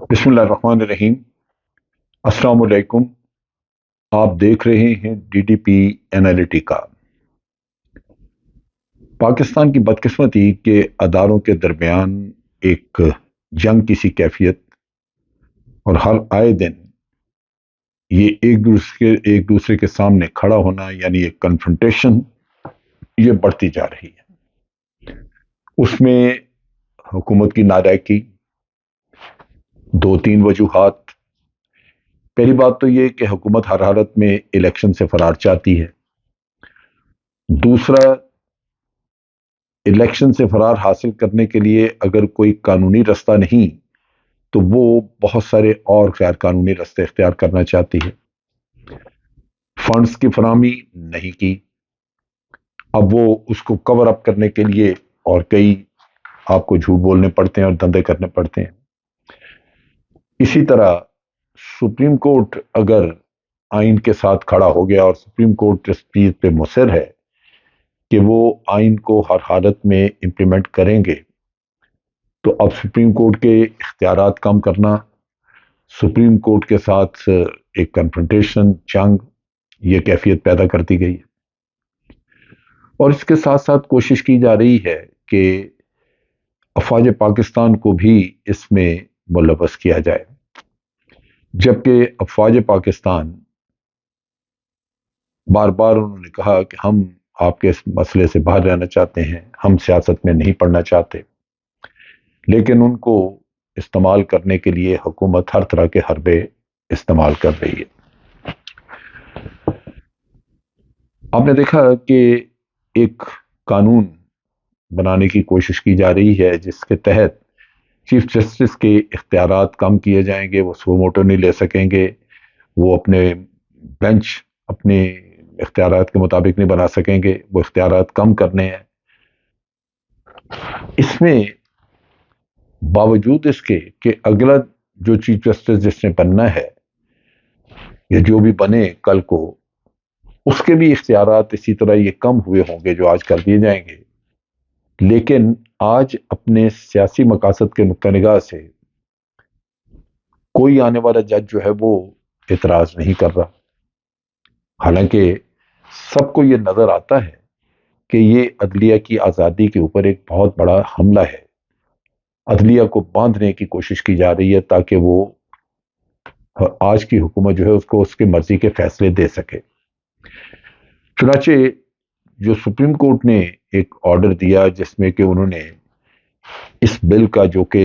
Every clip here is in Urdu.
بسم اللہ الرحمن الرحیم۔ السلام علیکم۔ آپ دیکھ رہے ہیں D D P Analytica. Pakistan کی بدقسمتی کے اداروں کے درمیان ایک جنگ کی سی کیفیت اور ہر آئے دن یہ ایک دوسرے کے سامنے کھڑا ہونا، یعنی ایک کنفرنٹیشن، یہ بڑھتی جا رہی ہے۔ اس میں حکومت کی نالائقی، دو تین وجوہات۔ پہلی بات تو یہ کہ حکومت ہر حالت میں الیکشن سے فرار چاہتی ہے۔ دوسرا، الیکشن سے فرار حاصل کرنے کے لیے اگر کوئی قانونی رستہ نہیں تو وہ بہت سارے اور غیر قانونی راستے اختیار کرنا چاہتی ہے۔ فنڈز کی فراہمی نہیں کی، اب وہ اس کو کور اپ کرنے کے لیے اور کئی آپ کو جھوٹ بولنے پڑتے ہیں اور دھندے کرنے پڑتے ہیں۔ اسی طرح سپریم کورٹ اگر آئین کے ساتھ کھڑا ہو گیا اور سپریم کورٹ اس چیز پہ مصر ہے کہ وہ آئین کو ہر حالت میں امپلیمنٹ کریں گے، تو اب سپریم کورٹ کے اختیارات کم کرنا، سپریم کورٹ کے ساتھ ایک کنفرنٹیشن، جنگ، یہ کیفیت پیدا کرتی گئی ہے۔ اور اس کے ساتھ ساتھ کوشش کی جا رہی ہے کہ افواج پاکستان کو بھی اس میں ملوث کیا جائے، جبکہ افواج پاکستان بار بار انہوں نے کہا کہ ہم آپ کے اس مسئلے سے باہر رہنا چاہتے ہیں، ہم سیاست میں نہیں پڑنا چاہتے، لیکن ان کو استعمال کرنے کے لیے حکومت ہر طرح کے حربے استعمال کر رہی ہے۔ آپ نے دیکھا کہ ایک قانون بنانے کی کوشش کی جا رہی ہے جس کے تحت چیف جسٹس کے اختیارات کم کیے جائیں گے، وہ سو موٹو نہیں لے سکیں گے، وہ اپنے بینچ اپنے اختیارات کے مطابق نہیں بنا سکیں گے، وہ اختیارات کم کرنے ہیں۔ اس میں باوجود اس کے کہ اگلا جو چیف جسٹس جس نے بننا ہے یا جو بھی بنے کل کو، اس کے بھی اختیارات اسی طرح یہ کم ہوئے ہوں گے جو آج کر دیے جائیں گے، لیکن آج اپنے سیاسی مقاصد کے نقطہ نگاہ سے کوئی آنے والا جج جو ہے وہ اعتراض نہیں کر رہا، حالانکہ سب کو یہ نظر آتا ہے کہ یہ عدلیہ کی آزادی کے اوپر ایک بہت بڑا حملہ ہے۔ عدلیہ کو باندھنے کی کوشش کی جا رہی ہے تاکہ وہ آج کی حکومت جو ہے اس کو اس کی مرضی کے فیصلے دے سکے۔ چنانچہ جو سپریم کورٹ نے ایک آرڈر دیا جس میں کہ انہوں نے اس بل کا، جو کہ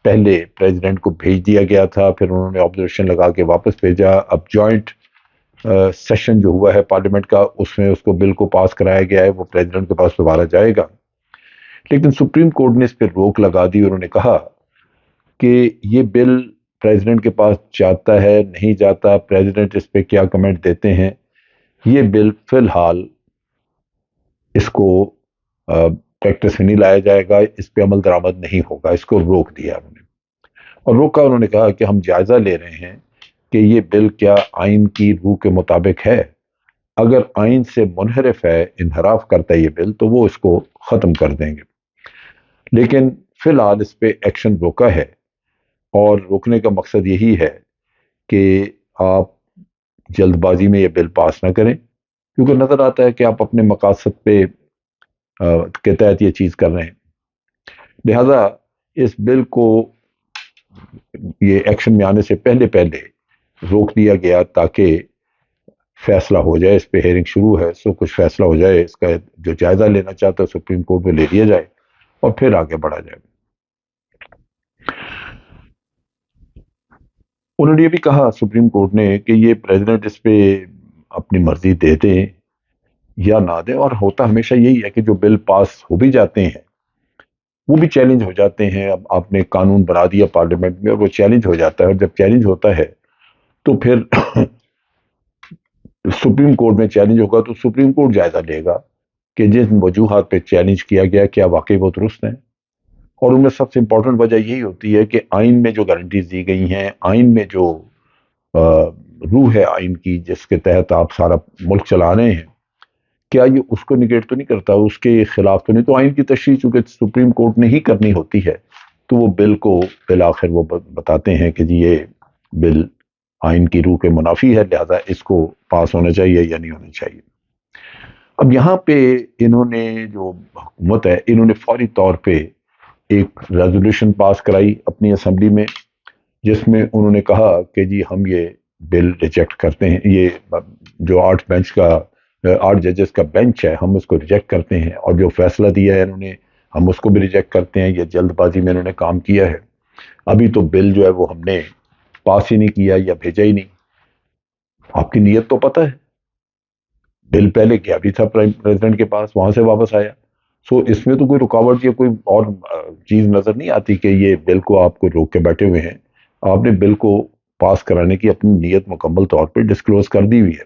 پہلے پریزیڈنٹ کو بھیج دیا گیا تھا، پھر انہوں نے آبزرویشن لگا کے واپس بھیجا، اب جوائنٹ سیشن جو ہوا ہے پارلیمنٹ کا، اس میں اس کو بل کو پاس کرایا گیا ہے، وہ پریزیڈنٹ کے پاس دوبارہ جائے گا، لیکن سپریم کورٹ نے اس پہ روک لگا دی۔ انہوں نے کہا کہ یہ بل پریزیڈنٹ کے پاس جاتا ہے نہیں جاتا، پریزیڈنٹ اس پہ کیا کمنٹ دیتے ہیں، یہ بل فی الحال اس کو پریکٹس میں نہیں لایا جائے گا، اس پہ عمل درآمد نہیں ہوگا، اس کو روک دیا انہوں نے۔ اور روکا، انہوں نے کہا کہ ہم جائزہ لے رہے ہیں کہ یہ بل کیا آئین کی روح کے مطابق ہے، اگر آئین سے منحرف ہے، انحراف کرتا ہے یہ بل، تو وہ اس کو ختم کر دیں گے، لیکن فی الحال اس پہ ایکشن روکا ہے۔ اور روکنے کا مقصد یہی ہے کہ آپ جلد بازی میں یہ بل پاس نہ کریں، کیونکہ نظر آتا ہے کہ آپ اپنے مقاصد پہ کے تحت یہ چیز کر رہے ہیں۔ لہذا اس بل کو یہ ایکشن میں آنے سے پہلے روک دیا گیا تاکہ فیصلہ ہو جائے، اس پہ ہیئرنگ شروع ہے، سو کچھ فیصلہ ہو جائے، اس کا جو جائزہ لینا چاہتا ہے سپریم کورٹ میں لے لیا جائے اور پھر آگے بڑھا جائے۔ انہوں نے یہ بھی کہا سپریم کورٹ نے کہ یہ پریزیڈنٹ اس پہ اپنی مرضی دے دیں یا نہ دیں، اور ہوتا ہمیشہ یہی ہے کہ جو بل پاس ہو بھی جاتے ہیں وہ بھی چیلنج ہو جاتے ہیں۔ اب آپ نے قانون بنا دیا پارلیمنٹ میں اور وہ چیلنج ہو جاتا ہے، اور جب چیلنج ہوتا ہے تو پھر سپریم کورٹ میں چیلنج ہوگا تو سپریم کورٹ جائزہ لے گا کہ جن وجوہات پہ چیلنج کیا گیا کیا واقعی وہ درست ہیں۔ اور ان میں سب سے امپورٹنٹ وجہ یہی ہوتی ہے کہ آئین میں جو گارنٹیز دی گئی ہیں، آئین میں جو روح ہے آئین کی جس کے تحت آپ سارا ملک چلا رہے ہیں، کیا یہ اس کو نگیٹ تو نہیں کرتا، اس کے خلاف تو نہیں؟ تو آئین کی تشریح چونکہ سپریم کورٹ نے ہی کرنی ہوتی ہے، تو وہ بل کو بالآخر وہ بتاتے ہیں کہ جی یہ بل آئین کی روح کے منافی ہے، لہذا اس کو پاس ہونا چاہیے یا نہیں ہونا چاہیے۔ اب یہاں پہ انہوں نے جو حکومت ہے، انہوں نے فوری طور پہ ایک ریزولوشن پاس کرائی اپنی اسمبلی میں، جس میں انہوں نے کہا کہ جی ہم یہ بل ریجیکٹ کرتے ہیں، یہ جو 8 ججز کا بینچ ہے ہم اس کو ریجیکٹ کرتے ہیں، اور جو فیصلہ دیا ہے انہوں نے ہم اس کو بھی ریجیکٹ کرتے ہیں، یہ جلد بازی میں انہوں نے کام کیا ہے، ابھی تو بل جو ہے وہ ہم نے پاس ہی نہیں کیا یا بھیجا ہی نہیں۔ آپ کی نیت تو پتہ ہے، بل پہلے گیا بھی تھا پریزیڈنٹ کے پاس، وہاں سے واپس آیا، سو اس میں تو کوئی رکاوٹ یا کوئی اور چیز نظر نہیں آتی کہ یہ بل کو آپ کو روک کے بیٹھے ہوئے ہیں، آپ نے بل کو پاس کرانے کی اپنی نیت مکمل طور پہ ڈسکلوز کر دی ہوئی ہے۔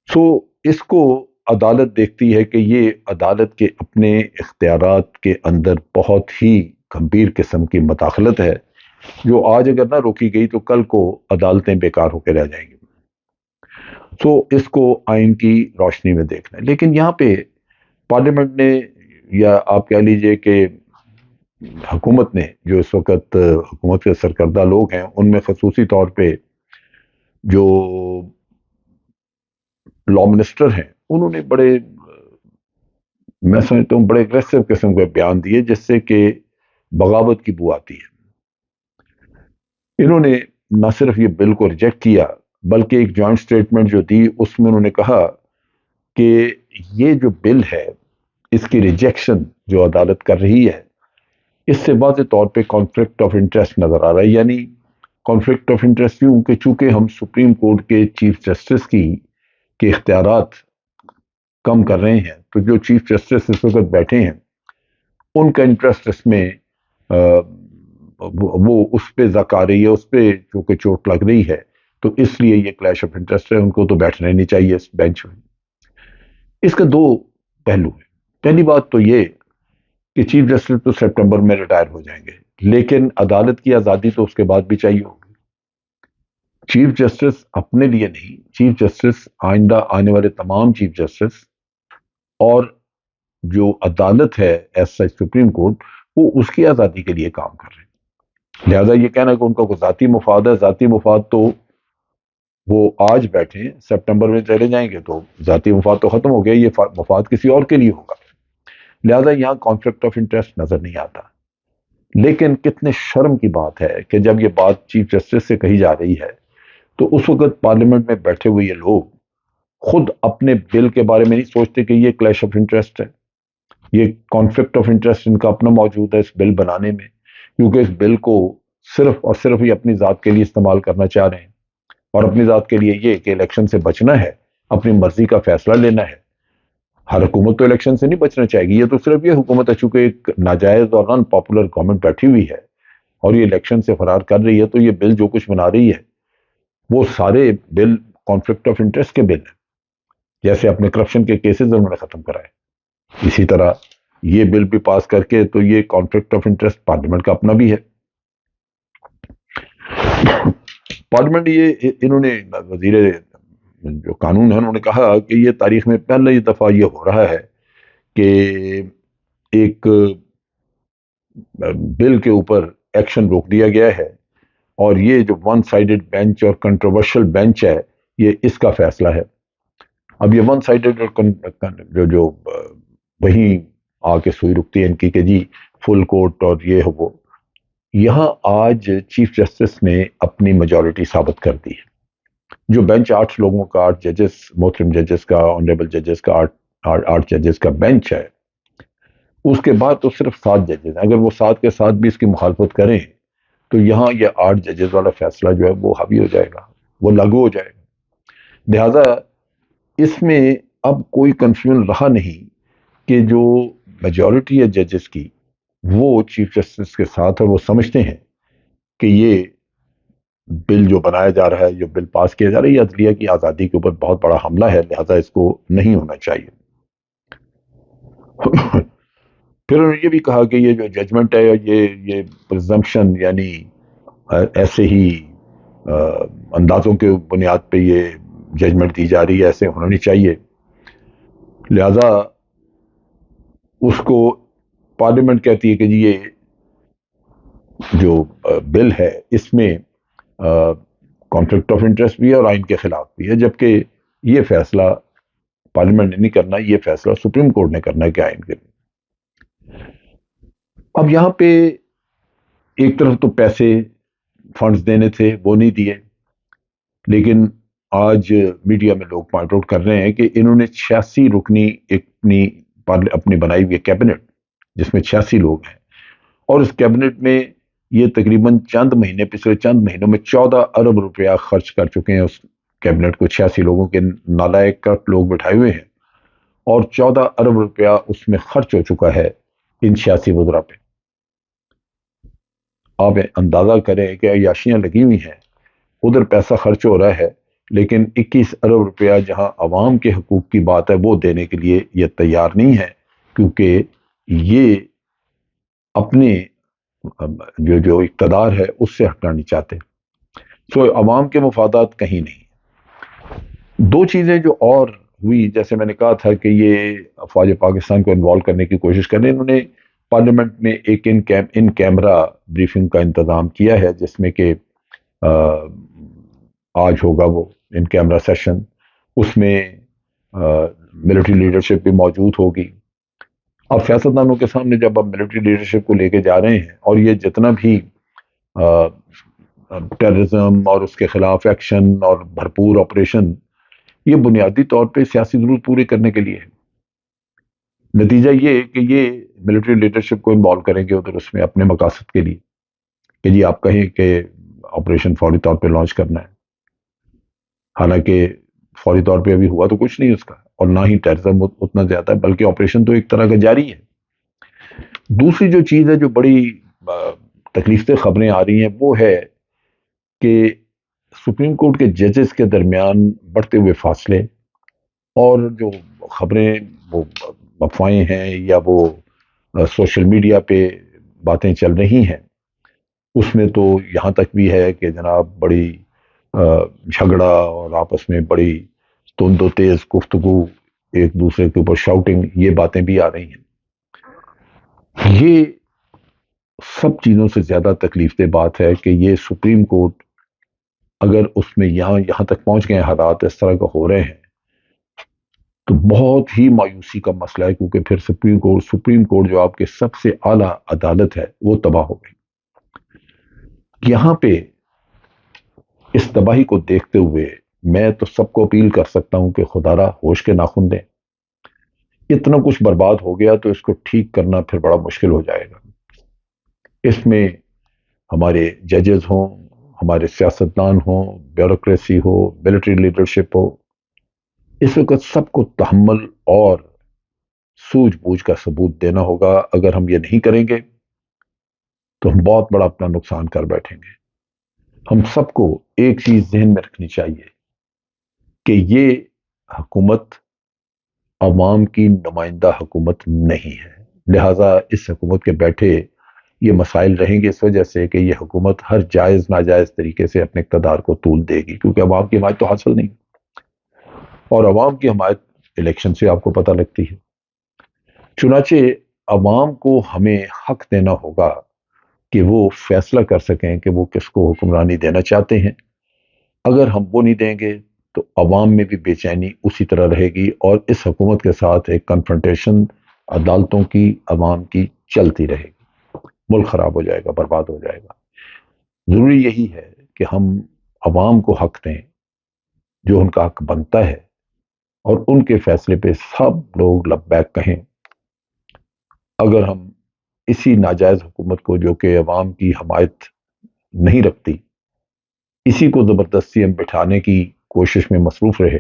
سو اس کو عدالت دیکھتی ہے کہ یہ عدالت کے اپنے اختیارات کے اندر بہت ہی گمبھیر قسم کی مداخلت ہے، جو آج اگر نہ روکی گئی تو کل کو عدالتیں بیکار ہو کے رہ جائیں گی۔ سو اس کو آئین کی روشنی میں دیکھنا ہے، لیکن یہاں پہ پارلیمنٹ نے، یا آپ کہہ لیجئے کہ حکومت نے، جو اس وقت حکومت کے سرکردہ لوگ ہیں ان میں خصوصی طور پہ جو لا منسٹر ہیں، انہوں نے بڑے، میں سمجھتا ہوں بڑے اگریسو قسم کے بیان دیے جس سے کہ بغاوت کی بو آتی ہے۔ انہوں نے نہ صرف یہ بل کو ریجیکٹ کیا بلکہ ایک جوائنٹ سٹیٹمنٹ جو دی اس میں انہوں نے کہا کہ یہ جو بل ہے اس کی ریجیکشن جو عدالت کر رہی ہے اس سے واضح طور پہ کانفلکٹ آف انٹرسٹ نظر آ رہا ہے، یعنی کانفلکٹ آف انٹرسٹ یوں کہ چونکہ ہم سپریم کورٹ کے چیف جسٹس کے اختیارات کم کر رہے ہیں، تو جو چیف جسٹس اس وقت بیٹھے ہیں ان کا انٹرسٹ اس میں وہ اس پہ زک آ رہی ہے، اس پہ چونکہ چوٹ لگ رہی ہے، تو اس لیے یہ کلیش آف انٹرسٹ ہے، ان کو تو بیٹھنا ہی نہیں چاہیے اس بینچ میں۔ اس کا دو پہلو ہیں، پہلی بات تو یہ کہ چیف جسٹس تو سپٹمبر میں ریٹائر ہو جائیں گے، لیکن عدالت کی آزادی تو اس کے بعد بھی چاہیے ہوگی۔ چیف جسٹس اپنے لیے نہیں، چیف جسٹس آئندہ آنے والے تمام چیف جسٹس اور جو عدالت ہے ایز سچ سپریم کورٹ، وہ اس کی آزادی کے لیے کام کر رہے ہیں، لہذا یہ کہنا کہ ان کا کوئی ذاتی مفاد ہے، ذاتی مفاد تو وہ آج بیٹھے سپٹمبر میں چلے جائیں گے تو ذاتی مفاد تو ختم ہو گیا، یہ مفاد کسی اور کے لیے ہوگا، لہذا یہاں کانفلکٹ آف انٹرسٹ نظر نہیں آتا۔ لیکن کتنے شرم کی بات ہے کہ جب یہ بات چیف جسٹس سے کہی جا رہی ہے تو اس وقت پارلیمنٹ میں بیٹھے ہوئے یہ لوگ خود اپنے بل کے بارے میں نہیں سوچتے کہ یہ کلیش آف انٹرسٹ ہے، یہ کانفلکٹ آف انٹرسٹ ان کا اپنا موجود ہے اس بل بنانے میں، کیونکہ اس بل کو صرف اور صرف یہ اپنی ذات کے لیے استعمال کرنا چاہ رہے ہیں، اور اپنی ذات کے لیے یہ کہ الیکشن سے بچنا ہے، اپنی مرضی کا فیصلہ لینا ہے۔ ہر حکومت تو الیکشن سے نہیں بچنا چاہے گی، یہ تو صرف یہ حکومت ہے چونکہ ایک ناجائز اور ان پاپولر گورنمنٹ بیٹھی ہوئی ہے اور یہ الیکشن سے فرار کر رہی ہے، تو یہ بل جو کچھ بنا رہی ہے وہ سارے بل کانفلکٹ آف انٹرسٹ کے بل ہیں، جیسے اپنے کرپشن کے کیسز انہوں نے ختم کرائے، اسی طرح یہ بل بھی پاس کر کے تو یہ کانفلکٹ آف انٹرسٹ پارلیمنٹ کا اپنا بھی ہے۔ پارلیمنٹ یہ انہوں نے وزیر جو قانون ہے انہوں نے کہا کہ یہ تاریخ میں پہلی دفعہ یہ ہو رہا ہے کہ ایک بل کے اوپر ایکشن روک دیا گیا ہے، اور یہ جو ون سائیڈڈ بینچ اور کنٹروورشل بینچ ہے یہ اس کا فیصلہ ہے۔ اب یہ ون سائیڈڈ جو وہیں آ کے سوئی رکتی ہے ان کی کہ جی فل کورٹ اور یہ وہ، یہاں آج چیف جسٹس نے اپنی میجورٹی ثابت کر دی ہے۔ جو بینچ 8 لوگوں کا، 8 ججز، محترم ججز کا، آنریبل ججز کا 8 ججز کا بینچ ہے، اس کے بعد تو صرف 7 ججز ہیں، اگر وہ 7 کے ساتھ بھی اس کی مخالفت کریں تو یہاں یہ 8 ججز والا فیصلہ جو ہے وہ حاوی ہو جائے گا، وہ لاگو ہو جائے گا۔ لہذا اس میں اب کوئی کنفیوژن رہا نہیں کہ جو میجورٹی ہے ججز کی وہ چیف جسٹس کے ساتھ ہے، وہ سمجھتے ہیں کہ یہ بل جو بنایا جا رہا ہے، جو بل پاس کیا جا رہا ہے، یہ عدلیہ کی آزادی کے اوپر بہت بڑا حملہ ہے، لہذا اس کو نہیں ہونا چاہیے۔ پھر انہوں نے یہ بھی کہا کہ یہ جو ججمنٹ ہے یہ پرزمپشن، یعنی ایسے ہی اندازوں کے بنیاد پہ یہ ججمنٹ دی جا رہی ہے، ایسے ہونا نہیں چاہیے، لہذا اس کو پارلیمنٹ کہتی ہے کہ جی یہ جو بل ہے اس میں کانفلکٹ آف انٹرسٹ بھی ہے اور آئین کے خلاف بھی ہے، جبکہ یہ فیصلہ پارلیمنٹ نے نہیں کرنا، یہ فیصلہ سپریم کورٹ نے کرنا ہے کہ آئین کے لیے۔ اب یہاں پہ ایک طرف تو پیسے فنڈز دینے تھے وہ نہیں دیے، لیکن آج میڈیا میں لوگ پوائنٹ آؤٹ کر رہے ہیں کہ انہوں نے 86 رکنی اپنی بنائی ہوئی کیبنٹ جس میں 86 لوگ ہیں، اور اس کیبنٹ میں یہ تقریباً پچھلے چند مہینوں میں 14 ارب روپیہ خرچ کر چکے ہیں اس کیبنٹ کو، 86 لوگوں کے نالائق لوگ بٹھائے ہوئے ہیں، اور 14 ارب روپیہ اس میں خرچ ہو چکا ہے ان 86 وزراء پہ۔ آپ اندازہ کریں کہ عیاشیاں لگی ہوئی ہیں، ادھر پیسہ خرچ ہو رہا ہے، لیکن 21 ارب روپیہ جہاں عوام کے حقوق کی بات ہے وہ دینے کے لیے یہ تیار نہیں ہے، کیونکہ یہ اپنے جو اقتدار ہے اس سے ہٹنا نہیں چاہتے۔ سو عوام کے مفادات کہیں نہیں۔ دو چیزیں جو اور ہوئی، جیسے میں نے کہا تھا کہ یہ افواج پاکستان کو انوالو کرنے کی کوشش کریں، انہوں نے پارلیمنٹ میں ایک ان کیمرہ بریفنگ کا انتظام کیا ہے، جس میں کہ آج ہوگا وہ ان کیمرہ سیشن، اس میں ملٹری لیڈرشپ بھی موجود ہوگی۔ اب سیاستدانوں کے سامنے جب آپ ملٹری لیڈرشپ کو لے کے جا رہے ہیں، اور یہ جتنا بھی ٹیررزم اور اس کے خلاف ایکشن اور بھرپور آپریشن، یہ بنیادی طور پہ سیاسی ضرورت پوری کرنے کے لیے ہے۔ نتیجہ یہ کہ یہ ملٹری لیڈرشپ کو انوالو کریں گے ادھر اس میں اپنے مقاصد کے لیے، کہ جی آپ کہیں کہ آپریشن فوری طور پہ لانچ کرنا ہے، حالانکہ فوری طور پہ ابھی ہوا تو کچھ نہیں اس کا، اور نہ ہی ٹیررزم اتنا زیادہ ہے، بلکہ آپریشن تو ایک طرح کا جاری ہے۔ دوسری جو چیز ہے جو بڑی تکلیف دہ خبریں آ رہی ہیں وہ ہے کہ سپریم کورٹ کے ججز کے درمیان بڑھتے ہوئے فاصلے، اور جو خبریں وہ افواہیں ہیں یا وہ سوشل میڈیا پہ باتیں چل رہی ہیں، اس میں تو یہاں تک بھی ہے کہ جناب بڑی جھگڑا اور آپس میں بڑی تند و تیز گفتگو، ایک دوسرے کے اوپر شاؤٹنگ، یہ باتیں بھی آ رہی ہیں۔ یہ سب چیزوں سے زیادہ تکلیف دہ بات ہے کہ یہ سپریم کورٹ اگر اس میں یہاں تک پہنچ گئے، حالات اس طرح کا ہو رہے ہیں، تو بہت ہی مایوسی کا مسئلہ ہے، کیونکہ پھر سپریم کورٹ جو آپ کے سب سے اعلیٰ عدالت ہے وہ تباہ ہو گئی۔ یہاں پہ اس تباہی کو دیکھتے ہوئے میں تو سب کو اپیل کر سکتا ہوں کہ خدا را ہوش کے ناخن دیں۔ اتنا کچھ برباد ہو گیا تو اس کو ٹھیک کرنا پھر بڑا مشکل ہو جائے گا۔ اس میں ہمارے ججز ہوں، ہمارے سیاستدان ہوں، بیوروکریسی ہو، ملٹری لیڈرشپ ہو، اس وقت سب کو تحمل اور سوجھ بوجھ کا ثبوت دینا ہوگا۔ اگر ہم یہ نہیں کریں گے تو ہم بہت بڑا اپنا نقصان کر بیٹھیں گے۔ ہم سب کو ایک چیز ذہن میں رکھنی چاہیے کہ یہ حکومت عوام کی نمائندہ حکومت نہیں ہے، لہٰذا اس حکومت کے بیٹھے یہ مسائل رہیں گے اس وجہ سے کہ یہ حکومت ہر جائز ناجائز طریقے سے اپنے اقتدار کو طول دے گی، کیونکہ عوام کی حمایت تو حاصل نہیں، اور عوام کی حمایت الیکشن سے آپ کو پتہ لگتی ہے۔ چنانچہ عوام کو ہمیں حق دینا ہوگا کہ وہ فیصلہ کر سکیں کہ وہ کس کو حکمرانی دینا چاہتے ہیں۔ اگر ہم وہ نہیں دیں گے تو عوام میں بھی بے چینی اسی طرح رہے گی، اور اس حکومت کے ساتھ ایک کنفرنٹیشن عدالتوں کی، عوام کی چلتی رہے گی، ملک خراب ہو جائے گا، برباد ہو جائے گا۔ ضروری یہی ہے کہ ہم عوام کو حق دیں جو ان کا حق بنتا ہے، اور ان کے فیصلے پہ سب لوگ لبیک کہیں۔ اگر ہم اسی ناجائز حکومت کو جو کہ عوام کی حمایت نہیں رکھتی، اسی کو زبردستی ہم بٹھانے کی کوشش میں مصروف رہے،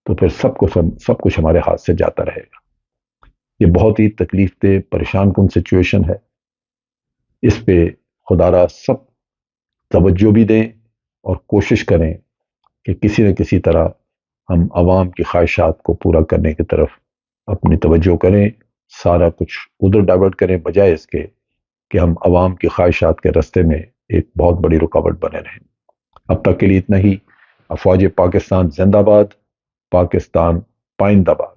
تو پھر سب کچھ ہمارے ہاتھ سے جاتا رہے گا۔ یہ بہت ہی تکلیف دہ، پریشان کن سچویشن ہے۔ اس پہ خدا را سب توجہ بھی دیں اور کوشش کریں کہ کسی نہ کسی طرح ہم عوام کی خواہشات کو پورا کرنے کی طرف اپنی توجہ کریں، سارا کچھ ادھر ڈائیورٹ کریں، بجائے اس کے کہ ہم عوام کی خواہشات کے راستے میں ایک بہت بڑی رکاوٹ بنے رہیں۔ اب تک کے لیے اتنا ہی۔ افواج پاکستان زندہ باد، پاکستان پائندہ باد۔